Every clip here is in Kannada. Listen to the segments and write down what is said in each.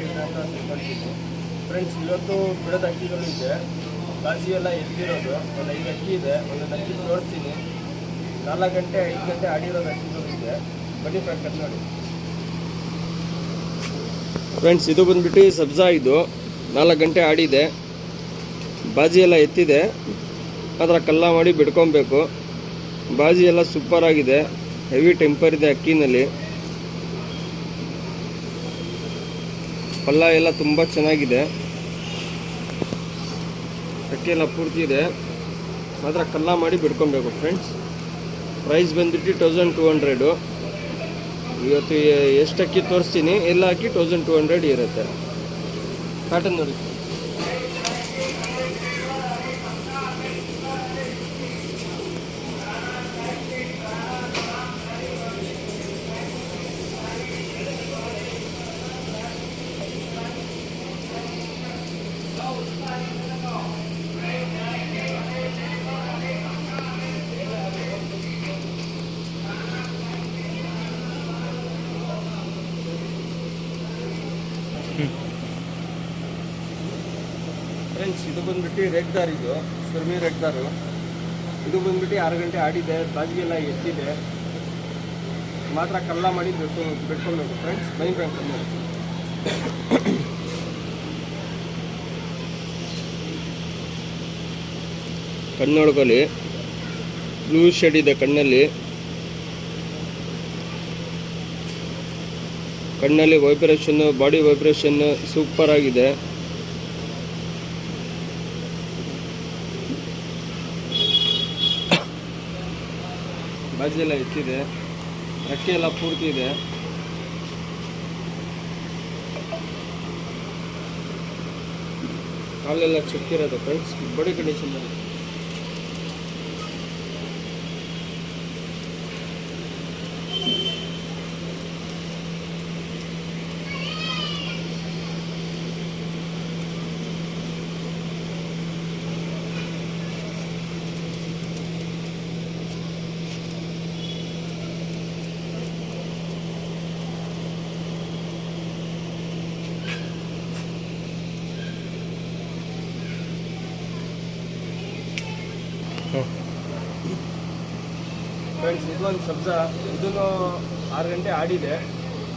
ಆಗಿದೆ ಅಂತ ತಿಳ್ಕೊಳ್ತೀನಿ ಫ್ರೆಂಡ್ಸ್. ಇವತ್ತು ಬಿಡೋದು ಅಕ್ಕಿಗಳು ಇದೆ, ಬಾಜಿ ಎಲ್ಲ ಎತ್ತಿರೋದು ಒಂದು 5 ಅಕ್ಕಿ ಇದೆ. ಒಂದೊಂದು ಅಕ್ಕಿ ತೋರಿಸ್ತೀನಿ. 4 ಗಂಟೆ 5 ಗಂಟೆ ಆಡಿರೋದು ಅಕ್ಕಿಗಳು ಇದೆ. ಬನ್ನಿ ಫ್ರೆಂಡ್ ಕಟ್ ನೋಡಿ ಫ್ರೆಂಡ್ಸ್. ಇದು ಬಂದುಬಿಟ್ಟು ಸಬ್ಜಾ. ಇದು 4 ಗಂಟೆ ಆಡಿದೆ, ಬಾಜಿ ಎಲ್ಲ ಎತ್ತಿದೆ. ಅದರ ಕಲ್ಲ ಮಾಡಿ ಬಿಡ್ಕೊಬೇಕು. ಬಾಜಿ ಎಲ್ಲ ಸೂಪರ್ ಆಗಿದೆ, ಹೆವಿ ಟೆಂಪರ್ ಇದೆ ಅಕ್ಕಿನಲ್ಲಿ. ಪಲ್ಲ ಎಲ್ಲ ತುಂಬ ಚೆನ್ನಾಗಿದೆ, ಅಕ್ಕಿ ಎಲ್ಲ ಪೂರ್ತಿ ಇದೆ. ಮಾತ್ರ ಕಲ್ಲ ಮಾಡಿ ಬಿಡ್ಕೊಬೇಕು ಫ್ರೆಂಡ್ಸ್. ಪ್ರೈಸ್ ಬಂದ್ಬಿಟ್ಟು 1200. ಇವತ್ತು ಎಷ್ಟು ಅಕ್ಕಿ ತೋರಿಸ್ತೀನಿ, ಎಲ್ಲ ಅಕ್ಕಿ 1200 ಇರುತ್ತೆ. ಕಾಟನ್ ನೋಡಿ ಫ್ರೆಂಡ್ಸ್. ಇದು ಬಂದ್ಬಿಟ್ಟು ರೆಡ್ದಾರ್, ಇದು ಸುರ್ಮಿ ರೆಡ್ದಾರು. ಇದು ಬಂದ್ಬಿಟ್ಟು 6 ಗಂಟೆ ಆಡಿದೆ, ಬಾಜಿಗೆಲ್ಲ ಎತ್ತಿದೆ. ಮಾತ್ರ ಕಲ್ಲ ಮಾಡಿ ಬಿಟ್ಕೊಳ್ಬೇಕು ಫ್ರೆಂಡ್ಸ್. ಬೈ ಫ್ರೆಂಡ್ ಕಣ್ಣು ನೋಡ್ಕೊಳ್ಳಿ, ಬ್ಲೂ ಶೇಡ್ ಇದೆ ಕಣ್ಣಲ್ಲಿ. ಕಣ್ಣಲ್ಲಿ ವೈಬ್ರೇಷನ್ನು, ಬಾಡಿ ವೈಬ್ರೇಷನ್ ಸೂಪರ್ ಆಗಿದೆ. ಬಾಜಿ ಎಲ್ಲ ಎತ್ತಿದೆ, ರೆಕ್ಕೆ ಎಲ್ಲ ಪೂರ್ತಿ ಇದೆ. ಕಾಲೆಲ್ಲ ಚುಕ್ಕಿರೋದು ಫ್ರೆಂಡ್ಸ್, ಬಾಡಿ ಕಂಡೀಷನ್. ಫ್ರೆಂಡ್ಸ್, ಇದು ಒಂದು ಸಬ್ಜಾ. ಇದನ್ನು 6 ಗಂಟೆ ಆಡಿದೆ.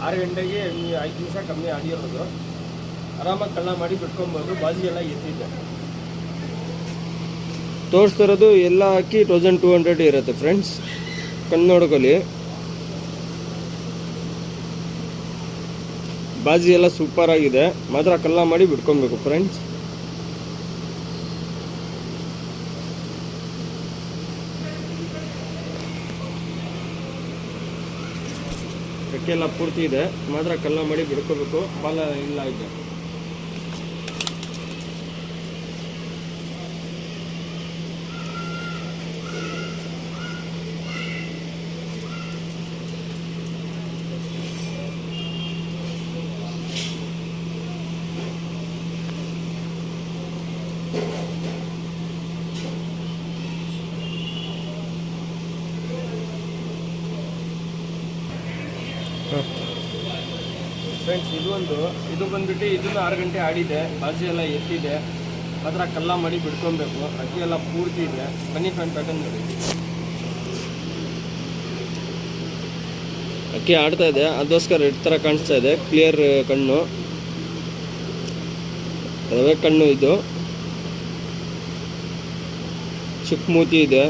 6 ಗಂಟೆಗೆ 5 ನಿಮಿಷ ಕಮ್ಮಿ ಆಡಿರೋದು. ಆರಾಮಾಗಿ ಕಳ್ಳ ಮಾಡಿ ಬಿಟ್ಕೊಬೋದು. ಬಾಜಿ ಎಲ್ಲ ಎತ್ತಿದೆ. ತೋರಿಸ್ತಿರೋದು ಎಲ್ಲ ಹಾಕಿ 1200 ಇರುತ್ತೆ ಫ್ರೆಂಡ್ಸ್. ಕಣ್ಣು ನೋಡ್ಕೊಳ್ಳಿ, ಬಾಜಿ ಎಲ್ಲ ಸೂಪರ್ ಆಗಿದೆ. ಮಾತ್ರ ಕಲ್ಲ ಮಾಡಿ ಬಿಟ್ಕೊಬೇಕು ಫ್ರೆಂಡ್ಸ್. ರೆಕ್ಕೆಲ್ಲ ಪೂರ್ತಿ ಇದೆ, ಮಾತ್ರ ಕಲ್ಲ ಮಾಡಿ ಬಿಡ್ಕೋಬೇಕು. ಬಾಲ ಇಲ್ಲ ಇದೆ. ಫ್ರೆಂಡ್ಸ್, ಇದು ಬಂದ್ಬಿಟ್ಟು ಇದನ್ನು 6 ಗಂಟೆ ಆಡಿದೆ, ಬಾಜಿ ಎಲ್ಲ ಎತ್ತಿದೆ. ಮಾತ್ರ ಕಲ್ಲ ಮಾಡಿ ಬಿಡ್ಕೊಬೇಕು. ಅಕ್ಕಿ ಎಲ್ಲ ಪೂರ್ತಿ ಇದೆ. ಬನ್ನಿ ಫ್ರೆಂಡ್ ಪ್ಯಾಟರ್ನ್ ನೋಡಿ. ಅಕ್ಕಿ ಆಡ್ತಾ ಇದೆ, ಅದಕ್ಕೋಸ್ಕರ ರೆಡ್ ಥರ ಕಾಣಿಸ್ತಾ ಇದೆ. ಕ್ಲಿಯರ್ ಕಣ್ಣು, ರವೆ ಕಣ್ಣು. ಇದು ಚಿಕ್ಕ ಮೂತಿ ಇದೆ.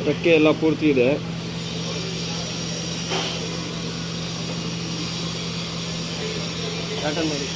ರೆಕ್ಕೆ ಎಲ್ಲ ಪೂರ್ತಿ ಇದೆ. ಪ್ಯಾಟರ್ನ್ ನೋಡಿ.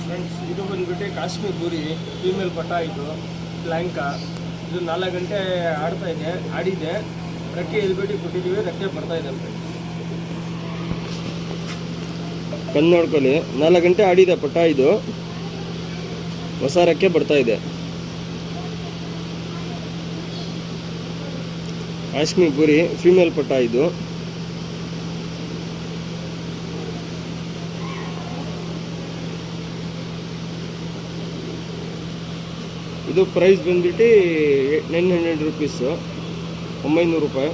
ಫ್ರೆಂಡ್ಸ್, ಇದು ಬಂದುಬಿಟ್ಟು ಕಾಶ್ಮೀರ್ ಬೂರಿ ಫೀಮೇಲ್ ಪಟ. ಇದು ಪ್ಲ್ಯಾಂಕ. ಇದು 4 ಗಂಟೆ ಆಡಿದೆ. ರೆಕ್ಕೆ ಎಲ್ಬಿಟ್ಟು ಕೊಟ್ಟಿದ್ದೀವಿ, ರೆಕ್ಕೆ ಬರ್ತಾ ಇದೆ ಫ್ರೆಂಡ್ಸ್. 4 ಗಂಟೆ ಆಡಿದೆ. 4 ಗಂಟೆ 5 ನಿಮಿಷ ಕಮ್ಮಿ ಆಡಿರೋದು. ಆರಾಮಾಗಿ ಕಳ್ಳ ಮಾಡಿ ಬಿಟ್ಕೊಬೇಕು. ಬಾಜಿ ಎಲ್ಲ ಎತ್ತಿದೆ. ಮಾತ್ರ ಕಲ್ಲ ಮಾಡಿ ಬಿಡ್ಕೊಬೇಕು ಫ್ರೆಂಡ್ಸ್. ಕಣ್ಣು ನೋಡ್ಕೊಳ್ಳಿ. 4 ಗಂಟೆ ಆಡಿದೆ ಪಟ. ಇದು ಹೊಸಾರಕ್ಕೆ ಬರ್ತಾ ಇದೆ. ಕಾಶ್ಮೀರ್ ಬುರಿ ಫೀಮೇಲ್ ಪಟ ಇದು. ಇದು ಪ್ರೈಸ್ ಬಂದ್ಬಿಟ್ಟು 900 ರುಪೀಸು, 900 ರೂಪಾಯಿ.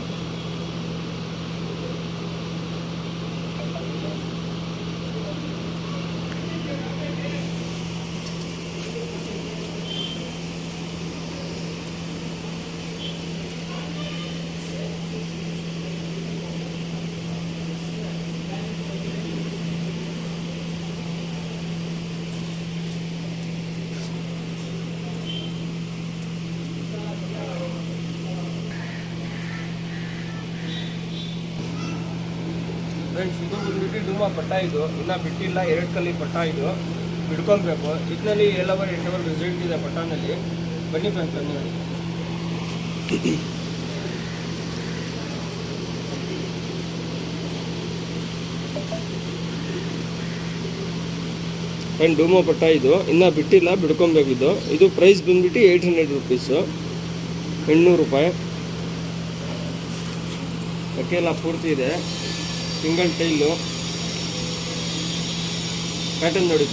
ಫ್ರೆಂಡ್ಸ್, ಇದು ಬಂದ್ಬಿಟ್ಟು ಡುಮಾ ಪಟ್ಟ. ಇದು ಇನ್ನೂ ಬಿಟ್ಟಿಲ್ಲ, 2 ಕಲ್ಲಿ ಪಟ್ಟ. ಇದು ಬಿಡ್ಕೊಬೇಕು. ಇದರಲ್ಲಿ 7 ಅವರ್ 8 ಅವರ್ ರಿಸಲ್ಟ್ ಇದೆ ಪಟ್ಟನಲ್ಲಿ. ಬನ್ನಿ ಫ್ರೆಂಡ್ಸ್, ಬನ್ನಿ. ಫ್ರೆಂಡ್, ಡುಮಾ ಪಟ್ಟ. ಇದು ಇನ್ನೂ ಬಿಟ್ಟಿಲ್ಲ, ಬಿಡ್ಕೊಬೇಕು. ಇದು ಪ್ರೈಸ್ ಬಂದ್ಬಿಟ್ಟು 800 ರುಪೀಸು, 800 ರೂಪಾಯಿ. ಎಲ್ಲ ಪೂರ್ತಿ ಇದೆ. ಸಿಂಗಲ್ ಟೈಲು ಪ್ಯಾಟರ್ನ್ ನೋಡಿ.